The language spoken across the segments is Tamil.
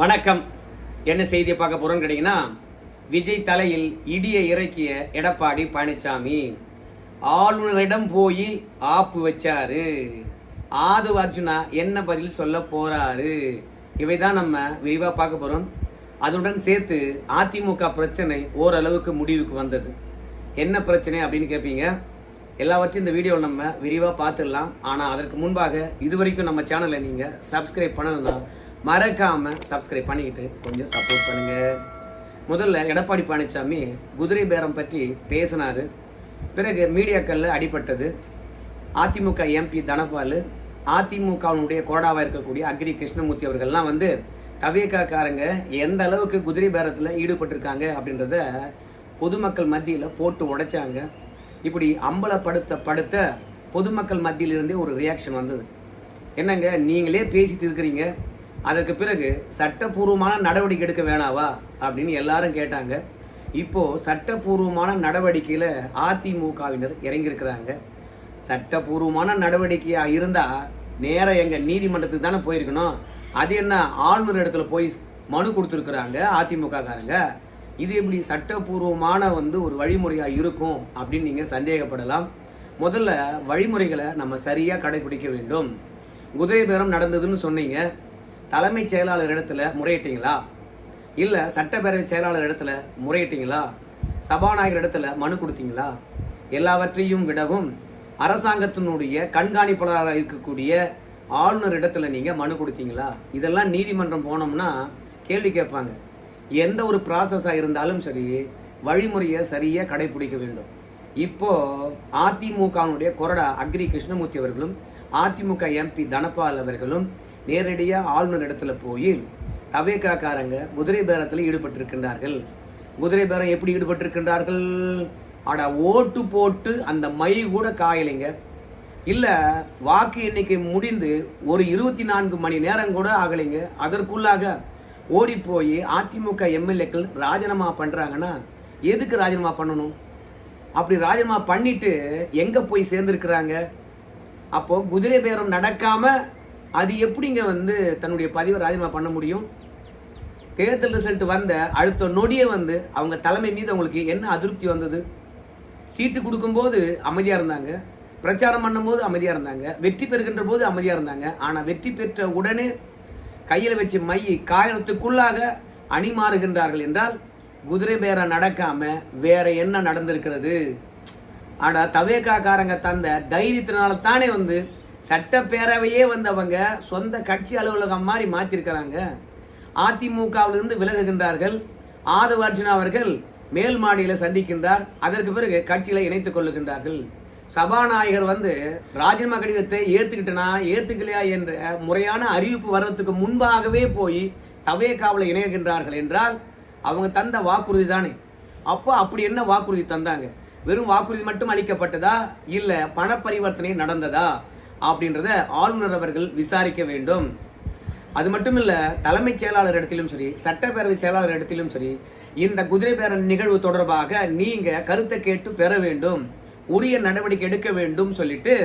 வணக்கம். என்ன செய்தியை பார்க்க போறோம்னு கேட்டீங்கன்னா, விஜய் தலையில் இடியை இறக்கிய எடப்பாடி பழனிசாமி ஆளுநரிடம் போய் ஆப்பு வச்சாரு. ஆதவ் அர்ஜுனா என்ன பதில் சொல்ல போறாரு, இவைதான் நம்ம விரிவா பார்க்க போறோம். அதுடன் சேர்த்து அதிமுக பிரச்சனை ஓரளவுக்கு முடிவுக்கு வந்தது. என்ன பிரச்சனை அப்படின்னு கேட்பீங்க. எல்லாவற்றையும் இந்த வீடியோவில் நம்ம விரிவாக பார்த்துடலாம். ஆனால் அதற்கு முன்பாக இதுவரைக்கும் நம்ம சேனலை நீங்கள் சப்ஸ்கிரைப் பண்ணலாம், மறக்காம சப்ஸ்கிரைப் பண்ணிக்கிட்டு கொஞ்சம் சப்போர்ட் பண்ணுங்க. முதல்ல எடப்பாடி பழனிசாமி குதிரை பேரம் பற்றி பேசினாரு. பிறகு மீடியாக்களில் அடிபட்டது. அதிமுக எம்பி தனபால், அதிமுகவினுடைய கோடாவாக இருக்கக்கூடிய அக்ரி கிருஷ்ணமூர்த்தி அவர்கள்லாம் வந்து தவேகாக்காரங்க எந்த அளவுக்கு குதிரை பேரத்தில் ஈடுபட்டிருக்காங்க அப்படின்றத பொதுமக்கள் மத்தியில் போட்டு உடைச்சாங்க. இப்படி அம்பலப்படுத்த பொதுமக்கள் மத்தியிலிருந்தே ஒரு ரியாக்ஷன் வந்தது. என்னங்க, நீங்களே பேசிட்டு இருக்கிறீங்க, அதற்கு பிறகு சட்டப்பூர்வமான நடவடிக்கை எடுக்க வேணாவா அப்படின்னு எல்லாரும் கேட்டாங்க. இப்போ சட்டப்பூர்வமான நடவடிக்கையில் அதிமுகவினர் இறங்கியிருக்கிறாங்க. சட்டப்பூர்வமான நடவடிக்கையாக இருந்தால் நேராக எங்கள் நீதிமன்றத்துக்கு தானே போயிருக்கணும். அது என்ன ஆளுநர் இடத்துல போய் மனு கொடுத்துருக்குறாங்க அதிமுக காரங்க. இது எப்படி சட்டப்பூர்வமான ஒரு வழிமுறையாக இருக்கும் அப்படின்னு நீங்கள் சந்தேகப்படலாம். முதல்ல வழிமுறைகளை நம்ம சரியாக கடைபிடிக்க வேண்டும். குதிரை பேரம் நடந்ததுன்னு சொன்னீங்க, தலைமைச் செயலாளர் இடத்துல முறையிட்டீங்களா? இல்லை சட்டப்பேரவை செயலாளர் இடத்துல முறையிட்டீங்களா? சபாநாயகர் இடத்துல மனு கொடுத்தீங்களா? எல்லாவற்றையும் விடவும் அரசாங்கத்தினுடைய கண்காணிப்பாளராக இருக்கக்கூடிய ஆளுநர் இடத்துல நீங்கள் மனு கொடுத்தீங்களா? இதெல்லாம் நீதிமன்றம் போனோம்னா கேள்வி கேட்பாங்க. எந்த ஒரு ப்ராசஸாக இருந்தாலும் சரி, வழிமுறையை சரியாக கடைபிடிக்க வேண்டும். இப்போ அதிமுகனுடைய கொறடா அக்ரி கிருஷ்ணமூர்த்தி அவர்களும் அதிமுக எம்பி தனபால் அவர்களும் நேரடியாக ஆளுநர் இடத்துல போய் தவேகாக்காரங்க குதிரை பேரத்தில் ஈடுபட்டிருக்கின்றார்கள். குதிரை பேரம் எப்படி ஈடுபட்டிருக்கின்றார்கள்? ஓட்டு போட்டு அந்த மை கூட காயலைங்க. இல்லை வாக்கு எண்ணிக்கை முடிந்து ஒரு 24 மணி நேரம் கூட ஆகலைங்க. அதற்குள்ளாக ஓடி போய் அதிமுக எம்எல்ஏக்கள் ராஜினாமா பண்ணுறாங்கன்னா எதுக்கு ராஜினாமா பண்ணணும்? அப்படி ராஜினாமா பண்ணிட்டு எங்கே போய் சேர்ந்துருக்குறாங்க? அப்போது குதிரை பேரம் நடக்காமல் அது எப்படிங்க தன்னுடைய பதிவை ராஜினாமா பண்ண முடியும்? தேர்தல் ரிசல்ட் வந்த அடுத்த நொடியே அவங்க தலைமை மீது அவங்களுக்கு என்ன அதிருப்தி வந்தது? சீட்டு கொடுக்கும்போது அமைதியாக இருந்தாங்க, பிரச்சாரம் பண்ணும்போது அமைதியாக இருந்தாங்க, வெற்றி பெறுகின்ற போது அமைதியாக இருந்தாங்க. ஆனால் வெற்றி பெற்ற உடனே கையில் வச்சு மையை காயத்துக்குள்ளாக அணி மாறுகின்றார்கள் என்றால் குதிரை பேரம் நடக்காம வேற என்ன நடந்திருக்கிறது? தவேகாக்காரங்க தந்த தைரியத்தினால தானே சட்டப்பேரவையே அவங்க சொந்த கட்சி அலுவலகம் மாதிரி மாற்றிருக்கிறாங்க. அதிமுகவிலிருந்து விலகுகின்றார்கள். ஆதவ் அர்ஜுனா அவர்கள் மேல் மாடியில் சந்திக்கின்றார். அதற்கு பிறகு கட்சியில இணைத்துக் கொள்ளுகின்றார்கள். சபாநாயகர் ராஜினாமா கடிதத்தை ஏத்துக்கலையா என்ற முறையான அறிவிப்பு வர்றதுக்கு முன்பாகவே போய் தவேகாவில் இணைகின்றார்கள் என்றால் அவங்க தந்த வாக்குறுதி தானே. அப்போ அப்படி என்ன வாக்குறுதி தந்தாங்க? வெறும் வாக்குறுதி மட்டும் அளிக்கப்பட்டதா, இல்ல பண பரிவர்த்தனை நடந்ததா அப்படின்றத ஆளுநர் அவர்கள் விசாரிக்க வேண்டும். அது மட்டும் இல்ல, தலைமைச் செயலாளர் இடத்திலும் சரி, சட்டப்பேரவை செயலாளர் இடத்திலும் சரி, இந்த குதிரை பேர நிகழ்வு தொடர்பாக நீங்க கருத்தை கேட்டு பெற வேண்டும், உரிய நடவடிக்கை எடுக்க வேண்டும் சொல்லிட்டு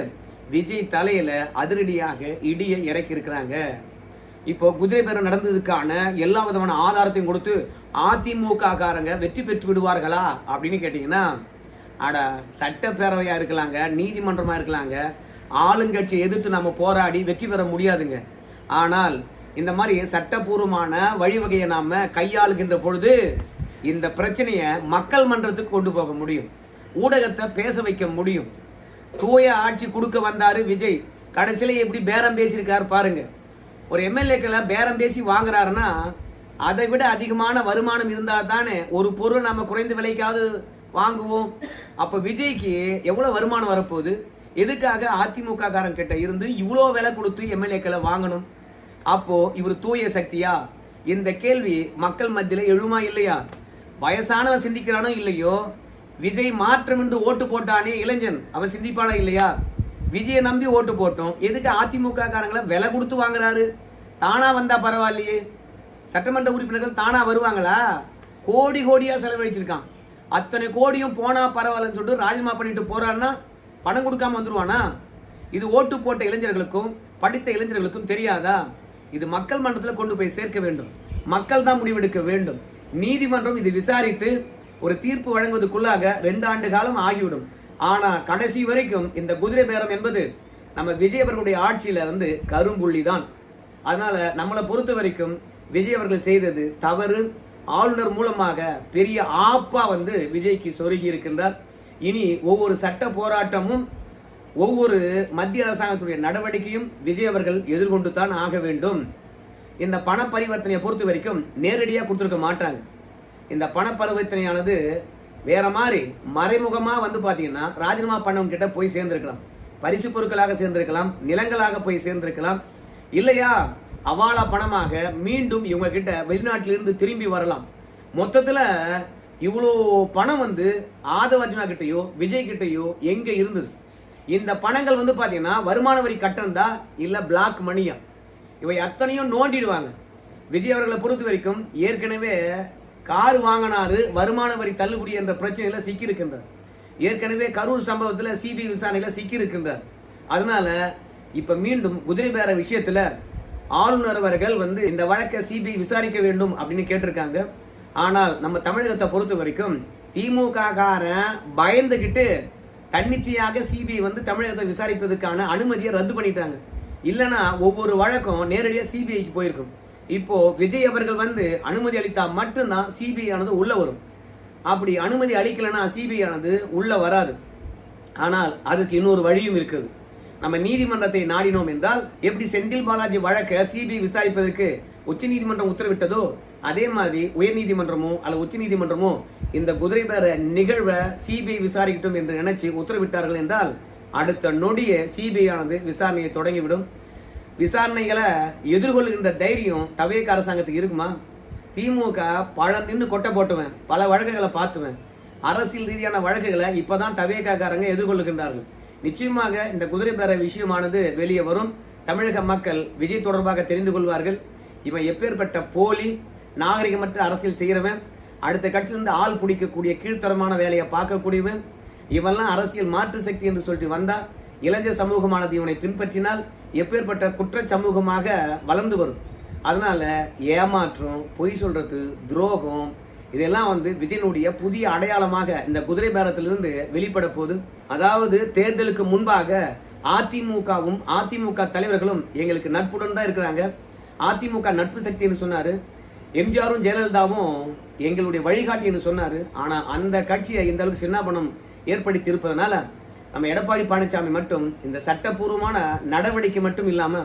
விஜய் தலையில அதிரடியாக இடியை இறக்கி இருக்கிறாங்க. இப்போ குதிரை பேரம் நடந்ததுக்கான எல்லா விதமான ஆதாரத்தையும் கொடுத்து அதிமுக காரங்க வெற்றி பெற்று விடுவார்களா அப்படின்னு கேட்டீங்கன்னா, சட்டப்பேரவையா இருக்கலாங்க, நீதிமன்றமா இருக்கலாங்க, ஆளுங்கட்சியை எதிர்த்து நம்ம போராடி வெற்றி பெற முடியாதுங்க. ஆனால் இந்த மாதிரி சட்டப்பூர்வமான வழிவகையை நாம கையாளுகின்ற பொழுது இந்த பிரச்சனையை மக்கள் மன்றத்துக்கு கொண்டு போக முடியும், ஊடகத்தை பேச வைக்க முடியும். தூய ஆட்சி கொடுக்க வந்தாரு விஜய், கடைசியில எப்படி பேரம் பேசியிருக்காரு பாருங்க. ஒரு எம்எல்ஏக்களை பேரம் பேசி வாங்குறாருன்னா அதை விட அதிகமான வருமானம் இருந்தால் தானே ஒரு பொருள் நம்ம குறைந்த விலைக்காவது வாங்குவோம். அப்போ விஜய்க்கு எவ்வளவு வருமானம் வரப்போகுது? எதுக்காக அதிமுக காரன் கிட்ட இருந்து இவ்வளோ விலை கொடுத்து எம்எல்ஏக்களை வாங்கணும்? அப்போ இவர் தூய சக்தியா? இந்த கேள்வி மக்கள் மத்தியில் எழுமா இல்லையா? வயசானவன் சிந்திக்கிறானோ இல்லையோ, விஜய் மாற்றம் என்று ஓட்டு போட்டானே இளைஞன், அவன் சிந்திப்பானா இல்லையா? விஜயை நம்பி ஓட்டு போட்டோம், எதுக்கு அதிமுக காரங்களை விலை கொடுத்து வாங்குறாரு? தானா வந்தா பரவாயில்லையே. சட்டமன்ற உறுப்பினர்கள் தானா வருவாங்களா? கோடி கோடியா செலவழிச்சிருக்கான். அத்தனை கோடியும் போனா பரவாயில்லன்னு சொல்லிட்டு ராஜினாமா பண்ணிட்டு போறான்னா பணம் கொடுக்காம வந்துருவானா? இது ஓட்டு போட்ட இளைஞர்களுக்கும் படித்த இளைஞர்களுக்கும் தெரியாதா? இது மக்கள் மன்றத்தில் கொண்டு போய் சேர்க்க வேண்டும். மக்கள் தான் முடிவெடுக்க வேண்டும். நீதிமன்றம் இது விசாரித்து ஒரு தீர்ப்பு வழங்குவதற்குள்ளாக 2 ஆண்டு காலம் ஆகிவிடும். ஆனா கடைசி வரைக்கும் இந்த குதிரை பேரம் என்பது நம்ம விஜய் அவர்களுடைய ஆட்சியில கரும்புள்ளி தான். அதனால நம்மளை பொறுத்த வரைக்கும் விஜய் அவர்கள் செய்தது தவறு. ஆளுநர் மூலமாக பெரிய ஆப்பா விஜய்க்கு சொருகி இருக்கின்றார். இனி ஒவ்வொரு சட்ட போராட்டமும் ஒவ்வொரு மத்திய அரசாங்கத்துடைய நடவடிக்கையும் விஜய் அவர்கள் எதிர்கொண்டு தான் ஆக வேண்டும். இந்த பண பரிவர்த்தனையை பொறுத்த வரைக்கும் நேரடியாக கொடுத்துருக்க மாட்டாங்க. இந்த பண பரிவர்த்தனையானது வேற மாதிரி மறைமுகமா பாத்தீங்கன்னா ராஜினாமா பண்ணவங்க கிட்ட போய் சேர்ந்திருக்கலாம், பரிசு பொருட்களாக சேர்ந்திருக்கலாம், நிலங்களாக போய் சேர்ந்திருக்கலாம், இல்லையா அவாலா பணமாக மீண்டும் இவங்க கிட்ட வெளிநாட்டிலிருந்து திரும்பி வரலாம். மொத்தத்துல இவ்வளோ பணம் ஆதவர்ஜனா கிட்டையோ விஜய் கிட்டையோ எங்க இருந்தது? இந்த பணங்கள் பாத்தீங்கன்னா வருமான வரி கட்டணம் தான், இல்ல பிளாக் மணியா? இவை அத்தனையும் நோண்டிடுவாங்க. விஜய் அவர்களை பொறுத்த வரைக்கும் ஏற்கனவே கார் வாங்கினாரு, வருமான வரி தள்ளுபடி என்ற பிரச்சனையில சிக்கி இருக்கின்றார். ஏற்கனவே கரூர் சம்பவத்தில் சிபிஐ விசாரணையில சிக்கி இருக்கின்றார். அதனால இப்ப மீண்டும் குதிரை பேர விஷயத்துல ஆளுநர் அவர்கள் இந்த வழக்கை சிபிஐ விசாரிக்க வேண்டும் அப்படின்னு கேட்டிருக்காங்க. ஆனால் நம்ம தமிழகத்தை பொறுத்த வரைக்கும் திமுக காரன் பயந்துகிட்டு தன்னிச்சையாக சிபிஐ தமிழகத்தை விசாரிப்பதற்கான அனுமதியை ரத்து பண்ணிட்டாங்க. இல்லைன்னா ஒவ்வொரு வழக்கம் நேரடியாக சிபிஐக்கு போயிருக்கும். இப்போ விஜய் அவர்கள் அனுமதி அளித்தா மட்டும்தான் சிபிஐ ஆனது உள்ள வரும். அப்படி அனுமதி அளிக்கலன்னா சிபிஐ ஆனது உள்ள வராது. ஆனால் அதுக்கு இன்னொரு வழியும் இருக்குது. நம்ம நீதிமன்றத்தை நாடினோம் என்றால் எப்படி செந்தில் பாலாஜி வழக்கை சிபிஐ விசாரிப்பதற்கு உச்ச நீதிமன்றம் உத்தரவிட்டதோ அதே மாதிரி உயர் நீதிமன்றமோ அல்லது உச்ச நீதிமன்றமோ இந்த குதிரை பேர நிகழ்வை சிபிஐ விசாரிக்கட்டும் என்று நினைச்சு உத்தரவிட்டார்கள் என்றால் அடுத்த நொடியே சிபிஐ ஆனது விசாரணையை தொடங்கிவிடும். விசாரணைகளை எதிர்கொள்கின்ற தைரியம் தவேக அரசாங்கத்துக்கு இருக்குமா? திமுக பழம் நின்று கொட்டை போட்டுவேன், பல வழக்குகளை பார்த்துவேன். அரசியல் ரீதியான வழக்குகளை இப்பதான் தவேகாரங்க எதிர்கொள்ளுகின்றார்கள். நிச்சயமாக இந்த குதிரை பேர விஷயமானது வெளியே வரும். தமிழக மக்கள் விஜய் தொடர்பாக தெரிந்து கொள்வார்கள். இவன் எப்பேற்பட்ட போலி நாகரிகமற்ற அரசியல் செய்கிறவன், அடுத்த கட்சியிலிருந்து ஆள் பிடிக்கக்கூடிய கீழ்த்தரமான வேலையை பார்க்கக்கூடியவன், இவெல்லாம் அரசியல் மாற்று சக்தி என்று சொல்லிட்டு வந்தா இளைஞர் சமூகமானது இவனை பின்பற்றினால் எப்பேற்பட்ட குற்ற சமூகமாக வளர்ந்து வரும். அதனால ஏமாற்றம், பொய் சொல்றது, துரோகம் இதெல்லாம் விஜயனுடைய புதிய அடையாளமாக இந்த குதிரை பேரத்திலிருந்து வெளிப்பட போகுது. அதாவது தேர்தலுக்கு முன்பாக அதிமுகவும் அதிமுக தலைவர்களும் எங்களுக்கு நட்புடன் தான் இருக்கிறாங்க, அதிமுக நட்பு சக்தின்னு சொன்னாரு. எம்ஜிஆரும் ஜெயலலிதாவும் எங்களுடைய வழிகாட்டி என்று சொன்னாரு. ஆனா அந்த கட்சியை இந்த அளவுக்கு சின்னாபனம் ஏற்படுத்தி இருப்பதனால நம்ம எடப்பாடி பழனிசாமி மட்டும் இந்த சட்டப்பூர்வமான நடவடிக்கை மட்டும் இல்லாம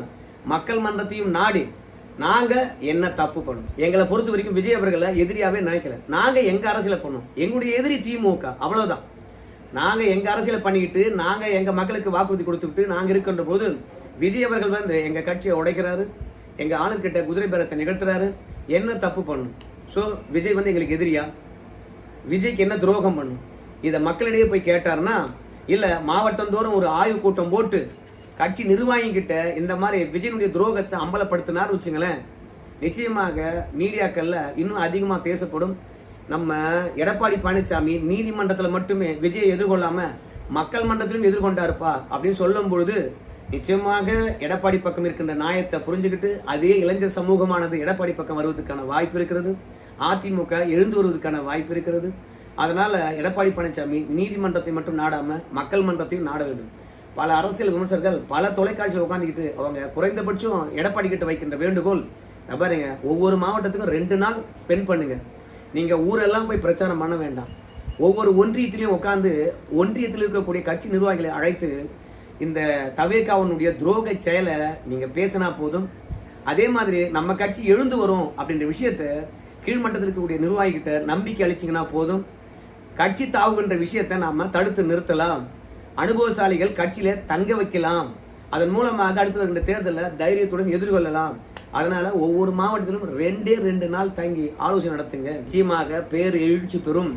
மக்கள் மன்றத்தையும் நாடி நாங்க என்ன தப்பு பண்ணோம், எங்களை பொறுத்த வரைக்கும் விஜய் அவர்களை எதிரியாவே நினைக்கல. நாங்க எங்க அரசியல பண்ணோம், எங்களுடைய எதிரி திமுக, அவ்வளவுதான். நாங்க எங்க அரசியல பண்ணிக்கிட்டு நாங்க எங்க மக்களுக்கு வாக்குறுதி கொடுத்துக்கிட்டு நாங்க இருக்கின்ற போது விஜய் அவர்கள் எங்க கட்சியை உடைக்கிறாரு, எங்க ஆளுக்கிட்ட குதிரை பேரத்தை நிகழ்த்துறாரு. என்ன தப்பு பண்ணும்? ஸோ விஜய் எங்களுக்கு எதிரியா? விஜய்க்கு என்ன துரோகம் பண்ணும்? இதை மக்களிடையே போய் கேட்டாருன்னா இல்ல மாவட்டம் தோறும் ஒரு ஆய்வு கூட்டம் போட்டு கட்சி நிர்வாகிகிட்ட இந்த மாதிரி விஜயனுடைய துரோகத்தை அம்பலப்படுத்தினார் வச்சுங்களேன், நிச்சயமாக மீடியாக்கள்ல இன்னும் அதிகமா பேசப்படும். நம்ம எடப்பாடி பழனிசாமி நீதிமன்றத்துல மட்டுமே விஜயை எதிர்கொள்ளாம மக்கள் மன்றத்திலும் எதிர்கொண்டாருப்பா அப்படின்னு சொல்லும் பொழுது நிச்சயமாக எடப்பாடி பக்கம் இருக்கின்ற நியாயத்தை புரிஞ்சுக்கிட்டு அதே இளைஞர் சமூகமானது எடப்பாடி பக்கம் வருவதற்கான வாய்ப்பு இருக்கிறது, அதிமுக எழுந்து வருவதற்கான வாய்ப்பு இருக்கிறது. அதனால எடப்பாடி பழனிசாமி நீதிமன்றத்தை மட்டும் நாடாம மக்கள் மன்றத்தையும் நாட வேண்டும். பல அரசியல் விமர்சகர்கள் பல தொலைக்காட்சியில் உட்காந்துக்கிட்டு அவங்க குறைந்தபட்சம் எடப்பாடி கிட்ட வைக்கின்ற வேண்டுகோள், பாருங்க ஒவ்வொரு மாவட்டத்துக்கும் 2 நாள் ஸ்பெண்ட் பண்ணுங்க. நீங்க ஊரெல்லாம் போய் பிரச்சாரம் பண்ண வேண்டாம். ஒவ்வொரு ஒன்றியத்திலையும் உட்காந்து ஒன்றியத்தில் இருக்கக்கூடிய கட்சி நிர்வாகிகளை அழைத்து இந்த தவேகாவனுடைய துரோக செயலை நீங்க பேசினா போதும். அதே மாதிரி நம்ம கட்சி எழுந்து வரும் அப்படின்ற விஷயத்த கீழ்மட்டத்தில் இருக்கக்கூடிய நிர்வாகிகிட்ட நம்பிக்கை அளிச்சிங்கன்னா போதும். கட்சி தாவுகின்ற விஷயத்தை நாம தடுத்து நிறுத்தலாம், அனுபவசாலிகள் கட்சியில தங்க வைக்கலாம், அதன் மூலமாக அடுத்து வருகின்ற தேர்தலில் தைரியத்துடன் எதிர்கொள்ளலாம். அதனால ஒவ்வொரு மாவட்டத்திலும் 2 நாள் தங்கி ஆலோசனை நடத்துங்க. நிச்சயமாக பேர் எழுச்சி பெறும்.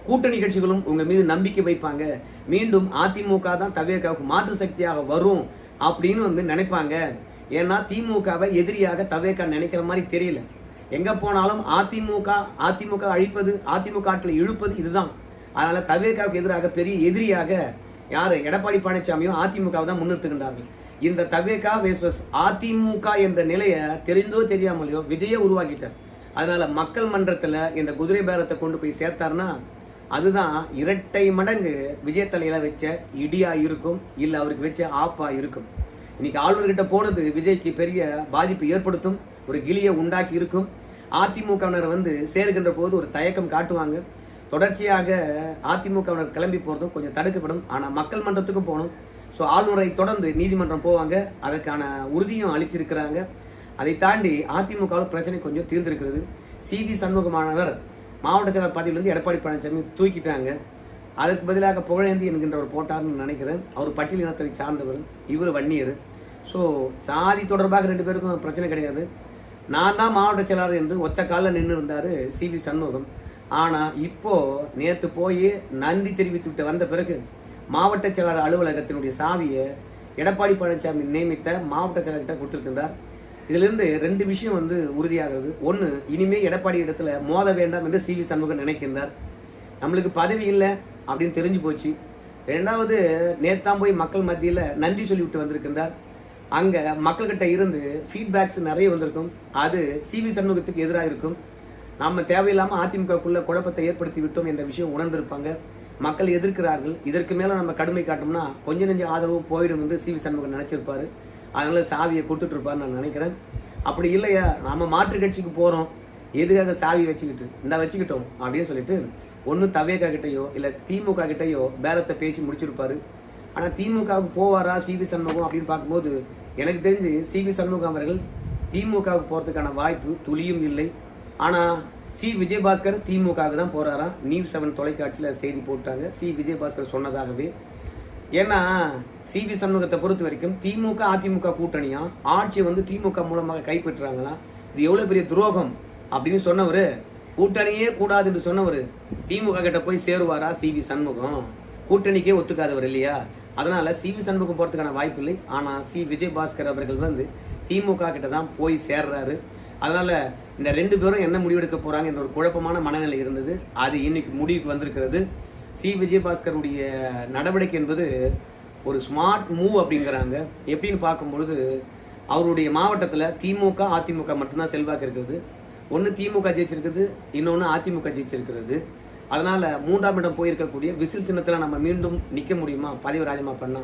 கூட்டணி கட்சிகளும் உங்க மீது நம்பிக்கை வைப்பாங்க. மீண்டும் அதிமுக தான் தவேகாவுக்கு மாற்று சக்தியாக வரும் அப்படின்னு நினைப்பாங்க. ஏன்னா திமுகவை எதிரியாக தவேகா நினைக்கிற மாதிரி தெரியல. எங்க போனாலும் அதிமுக அழிப்பது, அதிமுக ஆட்களை இழுப்பது இதுதான். அதனால தவேகாவுக்கு எதிராக பெரிய எதிரியாக யாரு எடப்பாடி பழனிசாமியும் அதிமுக தான் முன்னிறுத்துகின்றார்கள். இந்த தவேகா வெர்சஸ் அதிமுக என்ற நிலையை தெரிந்தோ தெரியாமலையோ விஜயை உருவாக்கிட்டார். அதனால மக்கள் மன்றத்துல இந்த குதிரை பேரத்தை கொண்டு போய் சேர்த்தாருன்னா அதுதான் இரட்டை மடங்கு விஜய் தலையில வச்ச இடியா இருக்கும், இல்ல அவருக்கு வச்ச ஆப்பா இருக்கும். இன்னைக்கு ஆளுநர்கிட்ட போனது விஜய்க்கு பெரிய பாதிப்பு ஏற்படுத்தும், ஒரு கிளியை உண்டாக்கி இருக்கும். அதிமுகவினர் சேருகின்ற போது ஒரு தயக்கம் காட்டுவாங்க. தொடர்ச்சியாக அதிமுகவினர் கிளம்பி போறதும் கொஞ்சம் தடுக்கப்படும். ஆனா மக்கள் மன்றத்துக்கும் போகணும். ஸோ ஆளுநரை தொடர்ந்து நீதிமன்றம் போவாங்க, அதற்கான உறுதியும் அளிச்சிருக்கிறாங்க. அதை தாண்டி அதிமுகவில் பிரச்சனை கொஞ்சம் தீர்ந்திருக்கிறது. சிவி சண்முகமானவர் மாவட்ட செயலர் பதவியிலிருந்து எடப்பாடி பழனிசாமி தூக்கிட்டாங்க. அதற்கு பதிலாக புகழேந்தி என்கின்ற ஒரு போட்டார்னு நினைக்கிறேன். அவர் பட்டியல் இனத்தை சார்ந்தவர், இவர் வன்னியர். ஸோ சாதி தொடர்பாக 2 பேருக்கும் பிரச்சனை கிடையாது. நான் தான் மாவட்ட செயலாளர் என்று ஒத்த காலில் நின்று இருந்தார் சிவி சண்முகம். ஆனால் இப்போ நேற்று போய் நன்றி தெரிவித்து விட்டு வந்த பிறகு மாவட்ட செயலாளர் அலுவலகத்தினுடைய சாவியை எடப்பாடி பழனிசாமி நியமித்த மாவட்ட செயலர்கிட்ட கொடுத்துருக்கின்றார். இதிலிருந்து 2 விஷயம் உறுதியாகிறது. ஒன்று, இனிமே எடப்பாடி இடத்துல மோத வேண்டாம் என்று சிவி சண்முகம் நினைக்கின்றார். நம்மளுக்கு பதவி இல்லை அப்படின்னு தெரிஞ்சு போச்சு. 2வது, நேத்தான் போய் மக்கள் மத்தியில் நன்றி சொல்லிவிட்டு வந்திருக்கின்றார். அங்க மக்கள்கிட்ட இருந்து ஃபீட்பேக்ஸ் நிறைய வந்திருக்கும். அது சிவி சண்முகத்துக்கு எதிராக இருக்கும். நம்ம தேவையில்லாமல் அதிமுகக்குள்ள குழப்பத்தை ஏற்படுத்தி விட்டோம் என்ற விஷயம் உணர்ந்திருப்பாங்க. மக்கள் எதிர்க்கிறார்கள். இதற்கு மேல நம்ம கடுமை காட்டோம்னா கொஞ்சம் நெஞ்ச ஆதரவு போயிடும் என்று சிவி சண்முகம் நினைச்சிருப்பாரு. அதனால சாவியை கொடுத்துட்டு இருப்பாருன்னு நான் நினைக்கிறேன். அப்படி இல்லையா, நாம மாற்று கட்சிக்கு போறோம், எதுக்காக சாவி வச்சுக்கிட்டோம் அப்படின்னு சொல்லிட்டு ஒன்னு தவேகா கிட்டையோ இல்ல திமுக கிட்டையோ பேரத்தை பேசி முடிச்சிருப்பாரு. ஆனா திமுகவுக்கு போவாரா சிவி சண்முகம் அப்படின்னு பார்க்கும்போது எனக்கு தெரிஞ்சு சிவி சண்முகம் அவர்கள் திமுகவுக்கு போறதுக்கான வாய்ப்பு துளியும் இல்லை. ஆனா சி விஜயபாஸ்கர் திமுகவுக்கு தான் போறாராம். நியூஸ் 7 தொலைக்காட்சியில் செய்தி போட்டாங்க, சி விஜயபாஸ்கர் சொன்னதாகவே. ஏன்னா சிவி சண்முகத்தை பொறுத்த வரைக்கும் திமுக அதிமுக கூட்டணியா ஆட்சி திமுக மூலமாக கைப்பற்றுறாங்களா, இது எவ்வளவு பெரிய துரோகம் அப்படின்னு சொன்னவர், கூட்டணியே கூடாது என்று சொன்னவர் திமுக கிட்ட போய் சேருவாரா சிவி சண்முகம்? கூட்டணிக்கே ஒத்துக்காதவர் இல்லையா? அதனால சிவி சண்முகம் போறதுக்கான வாய்ப்பு இல்லை. ஆனா சி விஜயபாஸ்கர் அவர்கள் திமுக கிட்ட தான் போய் சேர்றாரு. அதனால இந்த 2 பேரும் என்ன முடிவெடுக்க போறாங்க என்ற ஒரு குழப்பமான மனநிலை இருந்தது. அது இன்னைக்கு முடிவுக்கு வந்திருக்கிறது. சி விஜயபாஸ்கருடைய நடவடிக்கை என்பது ஒரு ஸ்மார்ட் மூவ் அப்படிங்கிறாங்க. எப்படின்னு பார்க்கும்பொழுது அவருடைய மாவட்டத்தில் திமுக அதிமுக மட்டும்தான் செல்வாக்கு இருக்கிறது. ஒன்று திமுக ஜெயிச்சிருக்குது, இன்னொன்று அதிமுக ஜெயிச்சிருக்கிறது. அதனால 3ஆம் இடம் போயிருக்கக்கூடிய விசில் சின்னத்தில் நம்ம மீண்டும் நிற்க முடியுமா? பதவி ராஜினாமா பண்ணா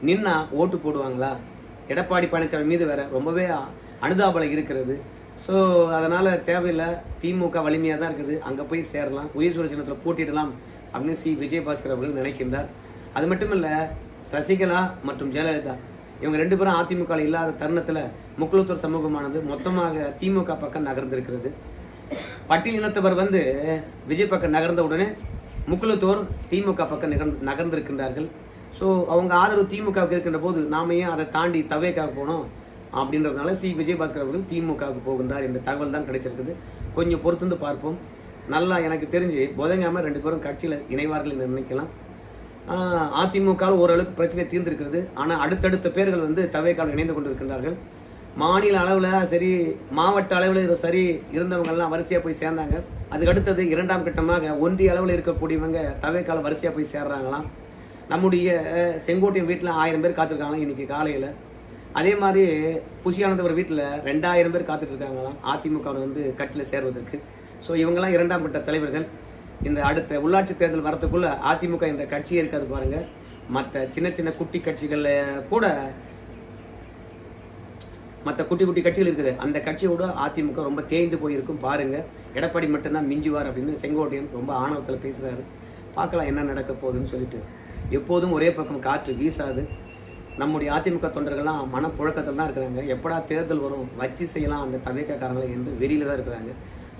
நின்னா ஓட்டு போடுவாங்களா? எடப்பாடி பழனிசாமி மீது வேற ரொம்பவே அனுதாபலம் இருக்கிறது. ஸோ அதனால தேவையில்லை, திமுக வலிமையாக தான் இருக்குது, அங்கே போய் சேரலாம், உயர்சூர சின்னத்தில் போட்டிடலாம் அப்படின்னு சி விஜயபாஸ்கர் அவர்கள் நினைக்கின்றார். அது மட்டும் இல்லை, சசிகலா மற்றும் ஜெயலலிதா இவங்க 2 பேரும் அதிமுக இல்லாத தருணத்தில் முக்குளத்தூர் சமூகமானது மொத்தமாக திமுக பக்கம் நகர்ந்திருக்கிறது. பட்டியல் இனத்தவர் விஜய் பக்கம் நகர்ந்த உடனே முக்குளத்தூர் திமுக பக்கம் நகர்ந்திருக்கின்றார்கள். ஸோ அவங்க ஆதரவு திமுகவுக்கு இருக்கின்ற போது நாம ஏன் அதை தாண்டி தவேக்காக போனோம் அப்படின்றதுனால சி விஜயபாஸ்கர் அவர்கள் திமுகவுக்கு போகின்றார் என்ற தகவல் தான் கிடைச்சிருக்குது. கொஞ்சம் பொறுத்து பார்ப்போம். நல்லா எனக்கு தெரிஞ்சு புதன்கிழமை 2 பேரும் கட்சியில் இணைவார்கள் என்று நினைக்கலாம். அதிமுகவில் ஓரளவுக்கு பிரச்சனை தீர்ந்திருக்கிறது. ஆனால் அடுத்தடுத்த பேர்கள் தவேக்கால் இணைந்து கொண்டிருக்கின்றார்கள். மாநில அளவில் சரி, மாவட்ட அளவில் சரி இருந்தவங்கெல்லாம் வரிசையாக போய் சேர்ந்தாங்க. அதுக்கு அடுத்தது 2ஆம் கட்டமாக ஒன்றிய அளவில் இருக்கக்கூடியவங்க தவேக்கால வரிசையாக போய் சேர்றாங்களாம். நம்முடைய செங்கோட்டையன் வீட்டில் 1000 பேர் காத்திருக்காங்களாம் இன்னைக்கு காலையில். அதே மாதிரி புஷியானந்தவர் வீட்டில் 2000 பேர் காத்துட்டு இருக்காங்களாம் அதிமுக கட்சியில் சேர்வதற்கு. ஸோ இவங்கெல்லாம் 2ஆம் கட்ட தலைவர்கள். இந்த அடுத்த உள்ளாட்சி தேர்தல் வரத்துக்குள்ள அதிமுக என்ற கட்சியே இருக்காது பாருங்க. மற்ற சின்ன சின்ன குட்டி கட்சிகள் கூட, மற்ற குட்டி குட்டி கட்சிகள் இருக்குது, அந்த கட்சியோட அதிமுக ரொம்ப தேய்ந்து போயிருக்கும் பாருங்க. எடப்பாடி மட்டும்தான் மிஞ்சுவார் அப்படின்னு செங்கோட்டையன் ரொம்ப ஆணவத்தில் பேசுறாரு. பார்க்கலாம் என்ன நடக்க போகுதுன்னு சொல்லிட்டு. எப்போதும் ஒரே பக்கம் காற்று வீசாது. நம்முடைய அதிமுக தொண்டர்கள்லாம் மனப்புழக்கத்தில் தான் இருக்கிறாங்க. எப்படா தேர்தல் வரும், வச்சு செய்யலாம் அந்த தவேக்காரங்களை என்று வெறியில தான் இருக்கிறாங்க.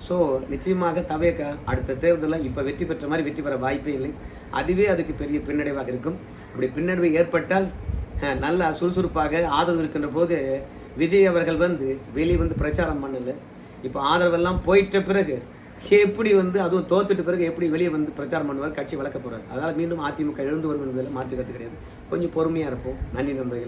ஸோ நிச்சயமாக தவேக்கா அடுத்த தேர்தலில் இப்போ வெற்றி பெற்ற மாதிரி வெற்றி பெற வாய்ப்பே இல்லை. அதுவே அதுக்கு பெரிய பின்னடைவாக இருக்கும். அப்படி பின்னடைவு ஏற்பட்டால் நல்ல சுறுசுறுப்பாக ஆதரவு இருக்கின்ற போது விஜய் அவர்கள் வெளியே பிரச்சாரம் பண்ணல. இப்போ ஆதரவெல்லாம் போயிட்ட பிறகு எப்படி அதுவும் தோத்துட்டு பிறகு எப்படி வெளியே பிரச்சாரம் பண்ணுவார், கட்சி வளர்க்க போறாரு. அதனால் மீண்டும் அதிமுக எழுந்து வரும் என்பதில் மாற்று கருத்து கிடையாது. கொஞ்சம் பொறுமையாக இருப்போம். நன்றி நண்பர்கள்.